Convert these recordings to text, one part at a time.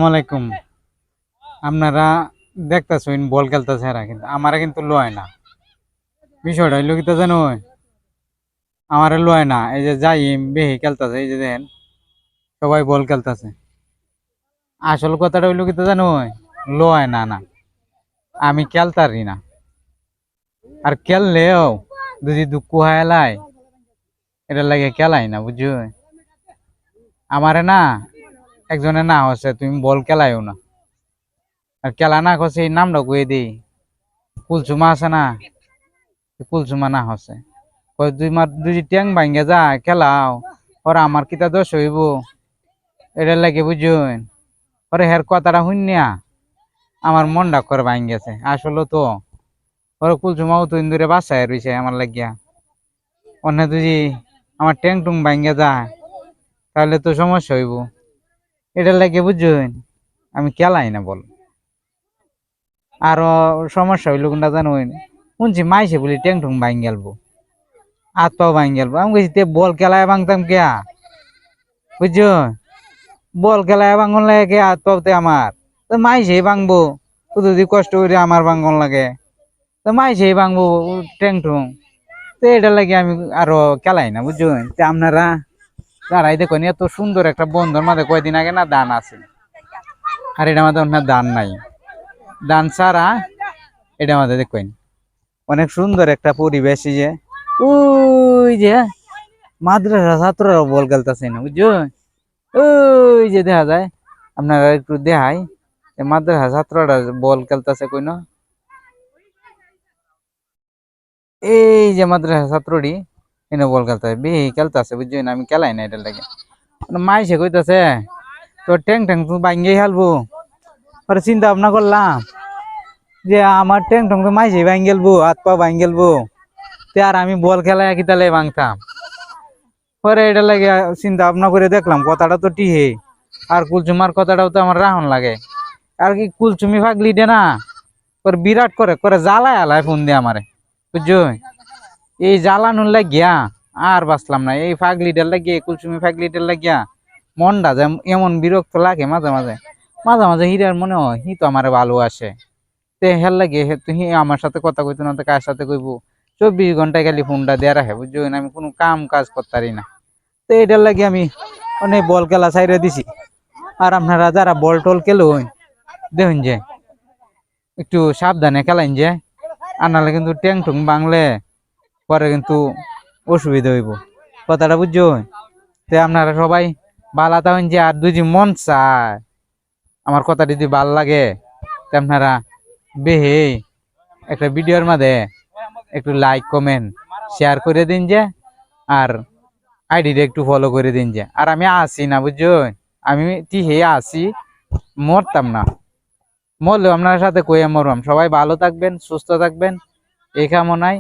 আসসালামাইকুম। আপনারা দেখতেছেন বল খেলতেছে এরা, কিন্তু আমারা কিন্তু লয় না। বিষয়টা হইলো কি জানো, আমারে লয় না। এই যে যাই বেহি খেলতেছে, এই যে দেখেন সবাই বল খেলতেছে। আসল কথাটা হইলো কি জানো, লয় না না, আমি খেলতারি না। আর খেললেও যদি দুঃখ হায়ালাই এটা লাগে খেলাই না, বুঝছো। আমারে না একজনে না হচ্ছে তুমি বল খেলাইও না, আর খেলা না করছে এই নামটা কয়ে দিই, কুলসুমা আছে না, কুলসুমা না হচ্ছে দুই মার দুই ট্যাং ভাঙ্গে যায় খেলাও। ওরা আমার কিতা দোষ হইব, এটা লাগে বুঝুন। ওরে হের কথাটা শুনিয়া আমার মনটা করে ভাঙ গেছে। আসলে তো ওরা কুলসুমাও তো ইন্দুরে বাসায় রয়েছে আমার লাগিয়া। অন্য যদি আমার ট্যাং টুং ভাঙ্গে যায় তাহলে তো সমস্যা হইব। এটা লাগে বুঝুন, আমি খেলাই না বল। আরো সমস্যা হইলো কোনটা জানুন, শুনছি মাইছে বলি ট্যাং টুং ভাঙ্গ গেলবো, হাত পাও ভাঙ্গ গেলবো। আমি কইছি বল খেলায় ভাঙতাম কেয়া, বুঝছো। বল খেলায় ভাঙন লাগে কে হাত পাওতে আমার, তো মাইছেই ভাঙবো। তো যদি কষ্ট করে আমার ভাঙন লাগে তো মাইছেই ভাঙবো ট্যাং টুং। তো এটা লাগে আমি আরো খেলাই না, বুঝছো। তো আপনারা যারাই দেখুন এত সুন্দর একটা বন্ধুর মাঝে কয়দিন আগে না দান আছে, আর এটা আমাদের অন্য দান নাই। দান ছাড়া এটা আমাদের দেখুন অনেক সুন্দর একটা পরিবেশ। এই যে ওই যে মাদ্রাসা ছাত্ররা বল খেলতেছে না, বুঝছো। ওই যে দেখা যায়, আপনারা একটু দেখাই মাদ্রাসা ছাত্ররা বল খেলতেছে কই না। এই যে মাদ্রাসা ছাত্রটি এনে বল খেলতেছে, বেহি খেলতেছে, বুঝছেন। আমি খেলাই না এটা লাগে। মাইসে কইতাছে তোর ট্যাং ট্যাং তুই ভাঙ্গিয়ে খেলবো। পরে চিন্তা ভাবনা করলাম যে আমার ট্যাং ট্যাং তো মাইসে ভাঙ্গ গেলবো, হাত পা ভাঙ্গ গেলবো, তে আর আমি বল খেলায় কি তাহলে ভাঙতাম। পরে এটা লাগে চিন্তা ভাবনা করে দেখলাম কথাটা তো টিহে, আর কুলচুমার কথাটাও তো আমার রাহন লাগে। আর কি কুলচুমি ফাগলি দে না করে বিরাট করে করে জ্বালায় আলায় ফোন দিয়ে আমারে, বুঝছো। এই জ্বালানোর লাগিয়া আর বাঁচলাম না। এই ফাগলিটার লাগিয়ে, কুলচুমি ফাগলিটার লাগিয়া মনটা যে এমন বিরক্ত লাগে মাঝে মাঝে। মাঝে মাঝে হিরার মনে হয় হি তো আমার ভালোবাসে, তে হেল লাগে হি আমার সাথে কথা কইতো না, তো কার সাথে কইবো। 24 ঘন্টায় খালি ফোনটা দেয়া রাখে, বুঝছো। আমি কোনো কাম কাজ করতারি না। তো এটার লাগে আমি অনেক বল খেলা ছাইরে দিছি। আর আপনারা যারা বল টল খেলুন দেখুন যে একটু সাবধানে খেলাইন যে, আর নাহলে কিন্তু ট্যাং টুং বাংলে পরে কিন্তু অসুবিধা হইব, কথাটা বুঝছো। তো আপনারা সবাই ভালো থাকেন যে, আর যদি মন চায় আমার কথা যদি ভাল লাগে তো আপনারা বেহে একটা ভিডিওর মাঝে একটু লাইক কমেন্ট শেয়ার করে দিন যে, আর আইডিটা একটু ফলো করে দিন যে। আর আমি আসি না, বুঝছো। আমি হে আসি, মরতাম না। মরলেও আপনার সাথে কইয়া মরলাম। সবাই ভালো থাকবেন, সুস্থ থাকবেন এই কামনায়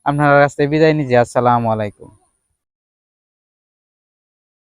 আপনার কাছ থেকে বিদায় নিচ্ছি। আসসালামু আলাইকুম।